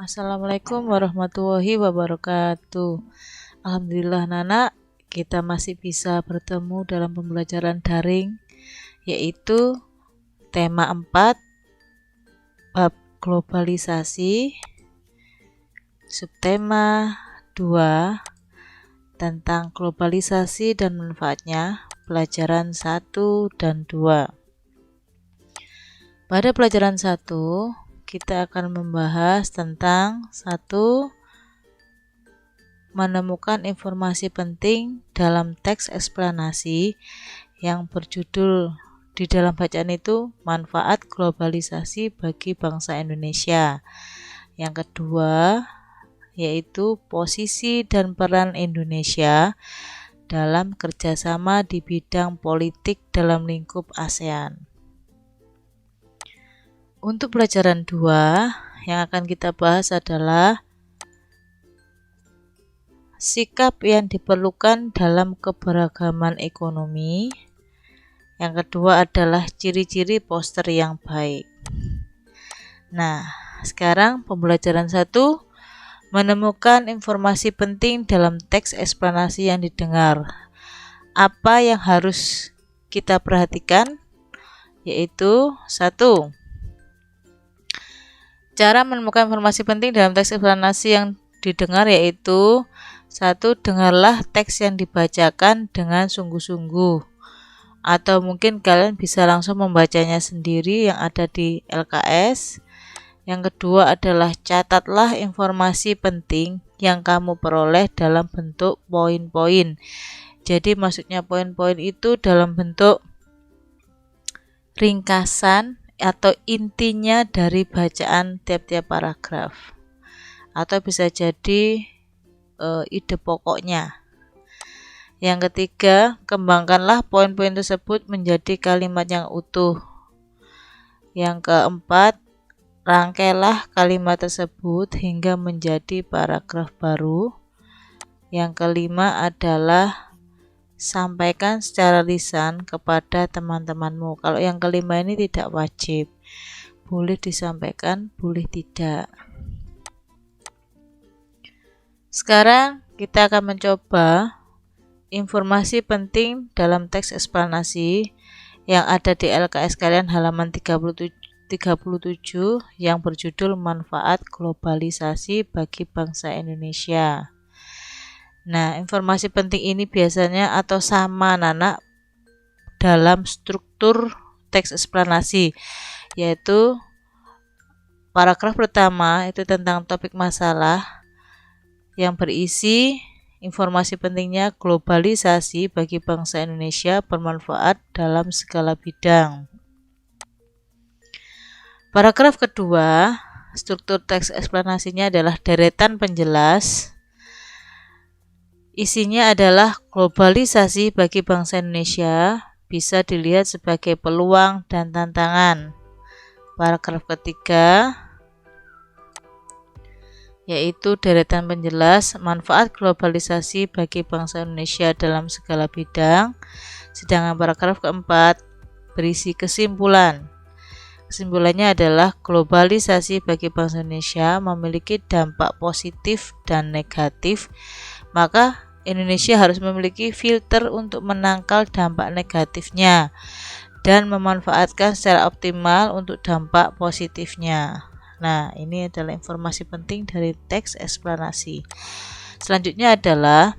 Assalamualaikum warahmatullahi wabarakatuh. Alhamdulillah Nana, kita masih bisa bertemu dalam pembelajaran daring, yaitu tema 4, bab globalisasi, subtema 2, tentang globalisasi dan manfaatnya, pelajaran 1 dan 2. Pada pelajaran 1, kita akan membahas tentang 1. Menemukan informasi penting dalam teks eksplanasi yang berjudul di dalam bacaan itu manfaat globalisasi bagi bangsa Indonesia. Yang kedua yaitu posisi dan peran Indonesia dalam kerjasama di bidang politik dalam lingkup ASEAN. Untuk pelajaran 2 yang akan kita bahas adalah sikap yang diperlukan dalam keberagaman ekonomi. Yang kedua adalah ciri-ciri poster yang baik. Nah, sekarang pembelajaran 1, menemukan informasi penting dalam teks eksplanasi yang didengar. Apa yang harus kita perhatikan? Yaitu 1. Cara menemukan informasi penting dalam teks eksplanasi yang didengar yaitu 1. Dengarlah teks yang dibacakan dengan sungguh-sungguh, atau mungkin kalian bisa langsung membacanya sendiri yang ada di LKS. Yang kedua adalah catatlah informasi penting yang kamu peroleh dalam bentuk poin-poin. Jadi maksudnya poin-poin itu dalam bentuk ringkasan atau intinya dari bacaan tiap-tiap paragraf, atau bisa jadi ide pokoknya. Yang ketiga, kembangkanlah poin-poin tersebut menjadi kalimat yang utuh. Yang keempat, rangkailah kalimat tersebut hingga menjadi paragraf baru. Yang kelima adalah sampaikan secara lisan kepada teman-temanmu. Kalau yang kelima ini tidak wajib, boleh disampaikan, boleh tidak. Sekarang kita akan mencoba informasi penting dalam teks eksplanasi yang ada di LKS kalian halaman 37 yang berjudul manfaat globalisasi bagi bangsa Indonesia. Nah, informasi penting ini biasanya atau sama Nana dalam struktur teks eksplanasi, yaitu paragraf pertama itu tentang topik masalah yang berisi informasi pentingnya globalisasi bagi bangsa Indonesia bermanfaat dalam segala bidang. Paragraf kedua, struktur teks eksplanasinya adalah deretan penjelas. Isinya adalah globalisasi bagi bangsa Indonesia bisa dilihat sebagai peluang dan tantangan. Paragraf ketiga yaitu deretan penjelas manfaat globalisasi bagi bangsa Indonesia dalam segala bidang. Sedangkan paragraf keempat berisi kesimpulan. Kesimpulannya adalah globalisasi bagi bangsa Indonesia memiliki dampak positif dan negatif. Maka Indonesia harus memiliki filter untuk menangkal dampak negatifnya dan memanfaatkan secara optimal untuk dampak positifnya. Nah, ini adalah informasi penting dari teks eksplanasi. Selanjutnya adalah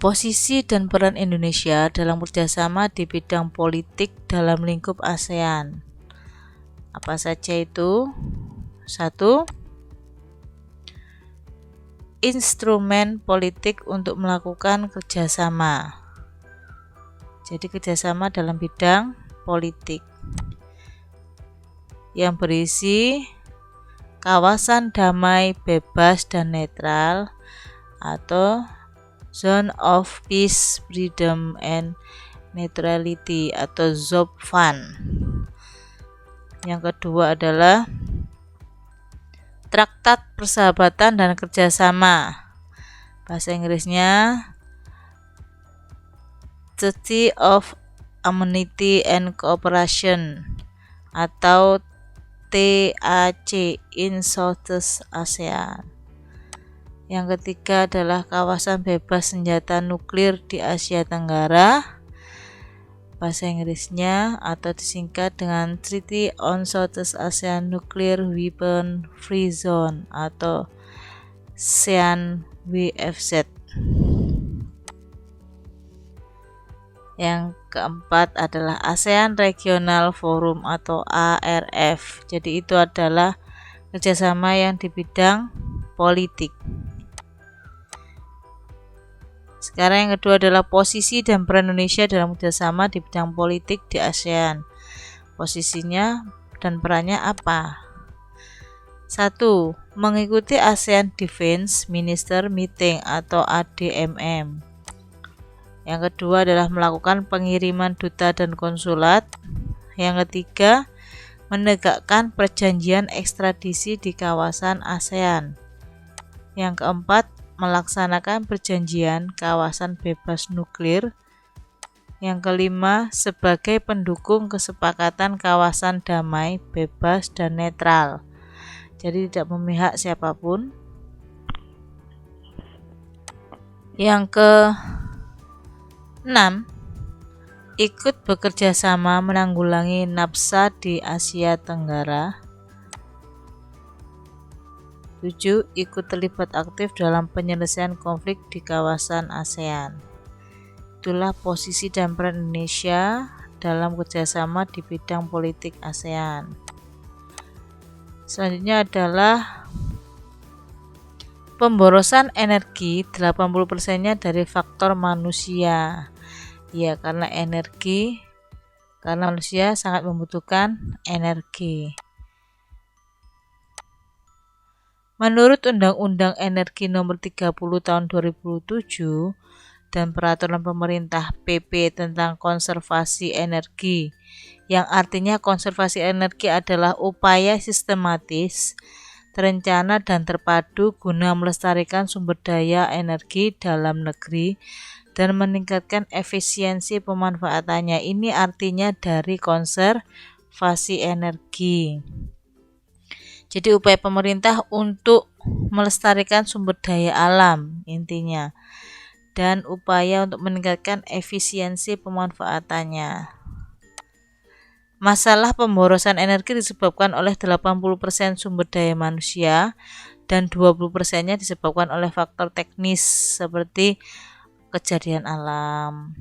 posisi dan peran Indonesia dalam kerjasama di bidang politik dalam lingkup ASEAN. Apa saja itu? 1. Instrumen politik untuk melakukan kerjasama. Jadi kerjasama dalam bidang politik yang berisi kawasan damai, bebas, dan netral atau Zone of Peace, Freedom, and Neutrality atau ZOPFAN. Yang kedua adalah Traktat Persahabatan dan Kerjasama. Bahasa Inggrisnya Treaty of Amity and Cooperation atau TAC in Southeast ASEAN. Yang ketiga adalah kawasan bebas senjata nuklir di Asia Tenggara. Bahasa Inggrisnya atau disingkat dengan Treaty on Southeast ASEAN Nuclear Weapon Free Zone atau SEAN-WFZ. Yang keempat adalah ASEAN Regional Forum atau ARF. Jadi itu adalah kerjasama yang di bidang politik. Sekarang yang kedua adalah posisi dan peran Indonesia dalam kerjasama di bidang politik di ASEAN. Posisinya dan perannya apa? 1. Mengikuti ASEAN Defense Minister Meeting atau ADMM. Yang kedua adalah melakukan pengiriman duta dan konsulat. Yang ketiga, menegakkan perjanjian ekstradisi di kawasan ASEAN. Yang keempat, melaksanakan perjanjian kawasan bebas nuklir. Yang kelima, sebagai pendukung kesepakatan kawasan damai, bebas, dan netral. Jadi tidak memihak siapapun. Yang ke-6, ikut bekerja sama menanggulangi nafsa di Asia Tenggara. 7. Ikut terlibat aktif dalam penyelesaian konflik di kawasan ASEAN. Itulah posisi dan peran Indonesia dalam kerjasama di bidang politik ASEAN. Selanjutnya adalah pemborosan energi, 80%-nya dari faktor manusia. Ya, karena manusia sangat membutuhkan energi. Menurut Undang-Undang Energi Nomor 30 Tahun 2007 dan Peraturan Pemerintah PP tentang Konservasi Energi, yang artinya konservasi energi adalah upaya sistematis, terencana dan terpadu guna melestarikan sumber daya energi dalam negeri dan meningkatkan efisiensi pemanfaatannya. Ini artinya dari konservasi energi. Jadi upaya pemerintah untuk melestarikan sumber daya alam intinya, dan upaya untuk meningkatkan efisiensi pemanfaatannya. Masalah pemborosan energi disebabkan oleh 80% sumber daya manusia dan 20%-nya disebabkan oleh faktor teknis seperti kejadian alam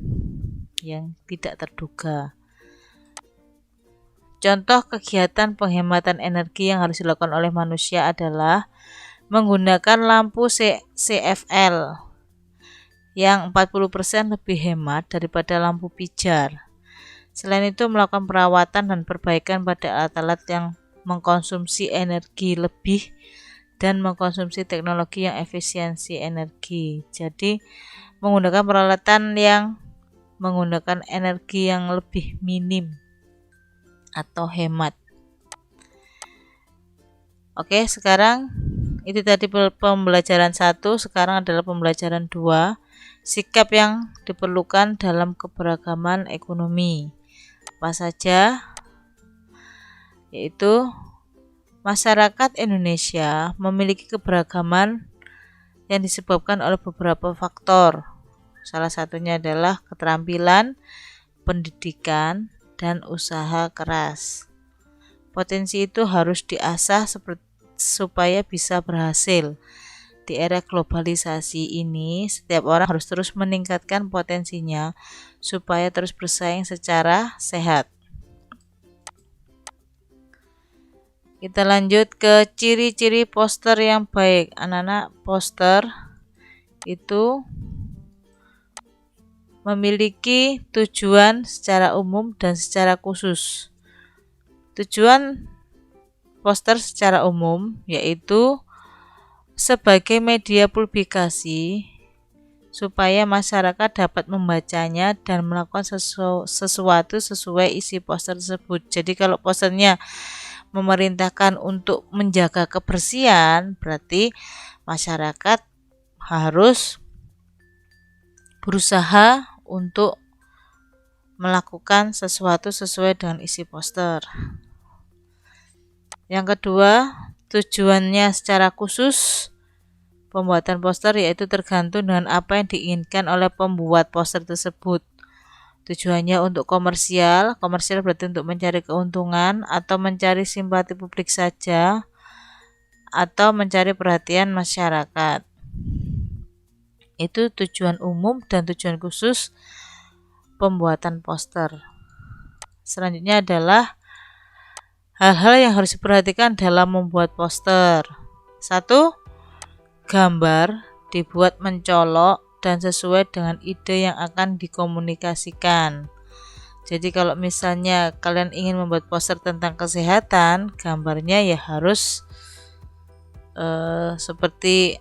yang tidak terduga. Contoh kegiatan penghematan energi yang harus dilakukan oleh manusia adalah menggunakan lampu CFL yang 40% lebih hemat daripada lampu pijar. Selain itu, melakukan perawatan dan perbaikan pada alat-alat yang mengkonsumsi energi lebih dan mengkonsumsi teknologi yang efisiensi energi. Jadi, menggunakan peralatan yang menggunakan energi yang lebih minim atau hemat. Oke, sekarang itu tadi pembelajaran 1, sekarang adalah pembelajaran 2, sikap yang diperlukan dalam keberagaman ekonomi. Apa saja? Yaitu masyarakat Indonesia memiliki keberagaman yang disebabkan oleh beberapa faktor. Salah satunya adalah keterampilan, pendidikan, dan usaha keras. Potensi itu harus diasah supaya bisa berhasil. Di era globalisasi ini, setiap orang harus terus meningkatkan potensinya supaya terus bersaing secara sehat. Kita lanjut ke ciri-ciri poster yang baik. Anak-anak, poster itu memiliki tujuan secara umum dan secara khusus. Tujuan poster secara umum yaitu sebagai media publikasi supaya masyarakat dapat membacanya dan melakukan sesuatu sesuai isi poster tersebut. Jadi kalau posternya memerintahkan untuk menjaga kebersihan, berarti masyarakat harus berusaha untuk melakukan sesuatu sesuai dengan isi poster. Yang kedua, tujuannya secara khusus pembuatan poster yaitu tergantung dengan apa yang diinginkan oleh pembuat poster tersebut. Tujuannya untuk komersial berarti untuk mencari keuntungan atau mencari simpati publik saja atau mencari perhatian masyarakat. Itu tujuan umum dan tujuan khusus pembuatan poster. Selanjutnya adalah hal-hal yang harus diperhatikan dalam membuat poster. 1. Gambar dibuat mencolok dan sesuai dengan ide yang akan dikomunikasikan. Jadi kalau misalnya kalian ingin membuat poster tentang kesehatan, gambarnya ya harus seperti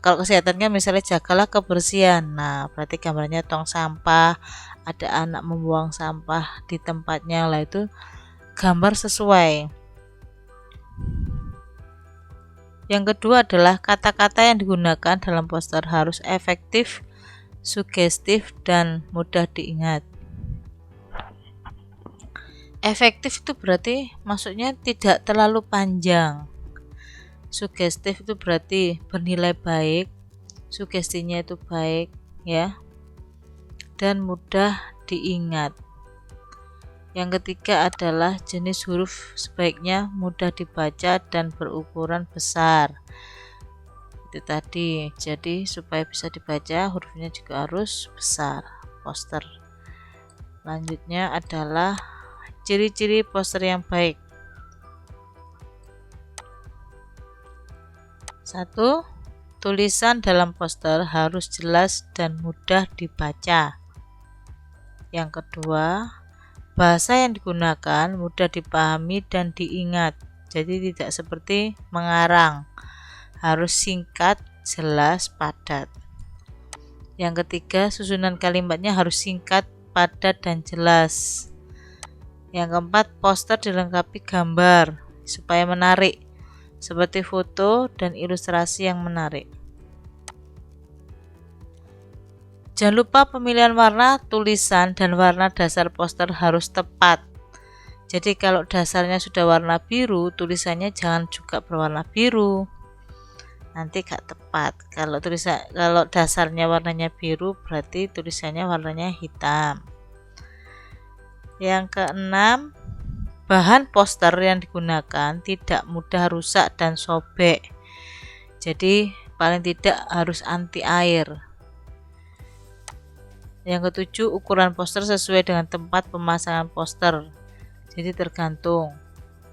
kalau kesehatan kan misalnya jagalah kebersihan. Nah, berarti gambarnya tong sampah, ada anak membuang sampah di tempatnya lah, itu gambar sesuai. Yang kedua adalah kata-kata yang digunakan dalam poster harus efektif, sugestif, dan mudah diingat. Efektif itu berarti maksudnya tidak terlalu panjang. Sugestif itu berarti bernilai baik, sugestinya itu baik ya, dan mudah diingat. Yang ketiga adalah jenis huruf sebaiknya mudah dibaca dan berukuran besar. Itu tadi, jadi supaya bisa dibaca hurufnya juga harus besar poster. Selanjutnya adalah ciri-ciri poster yang baik. 1. Tulisan dalam poster harus jelas dan mudah dibaca. Yang kedua, bahasa yang digunakan mudah dipahami dan diingat, jadi tidak seperti mengarang, harus singkat, jelas, padat. Yang ketiga, susunan kalimatnya harus singkat, padat, dan jelas. Yang keempat, poster dilengkapi gambar supaya menarik, seperti foto dan ilustrasi yang menarik. Jangan lupa pemilihan warna, tulisan, dan warna dasar poster harus tepat. Jadi kalau dasarnya sudah warna biru, tulisannya jangan juga berwarna biru. Nanti gak tepat. Kalau dasarnya warnanya biru, berarti tulisannya warnanya hitam. Yang keenam, bahan poster yang digunakan tidak mudah rusak dan sobek. Jadi paling tidak harus anti air. Yang ketujuh, ukuran poster sesuai dengan tempat pemasangan poster. Jadi tergantung.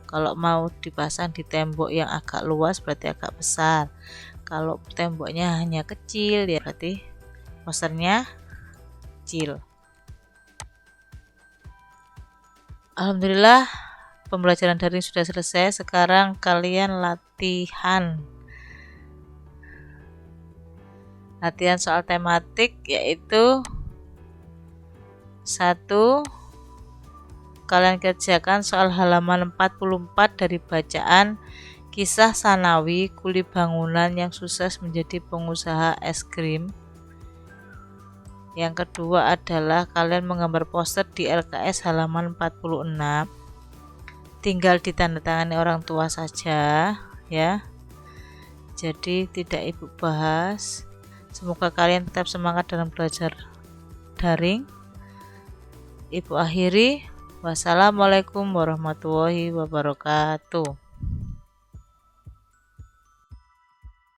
Kalau mau dipasang di tembok yang agak luas berarti agak besar. Kalau temboknya hanya kecil ya berarti posternya kecil. Alhamdulillah pembelajaran daring sudah selesai. Sekarang kalian latihan soal tematik, yaitu 1. Kalian kerjakan soal halaman 44 dari bacaan Kisah Sanawi, Kuli Bangunan yang Sukses Menjadi Pengusaha Es Krim. Yang kedua adalah kalian menggambar poster di LKS halaman 46. Tinggal ditandatangani orang tua saja ya. Jadi tidak Ibu bahas. Semoga kalian tetap semangat dalam belajar daring. Ibu akhiri, wassalamualaikum warahmatullahi wabarakatuh.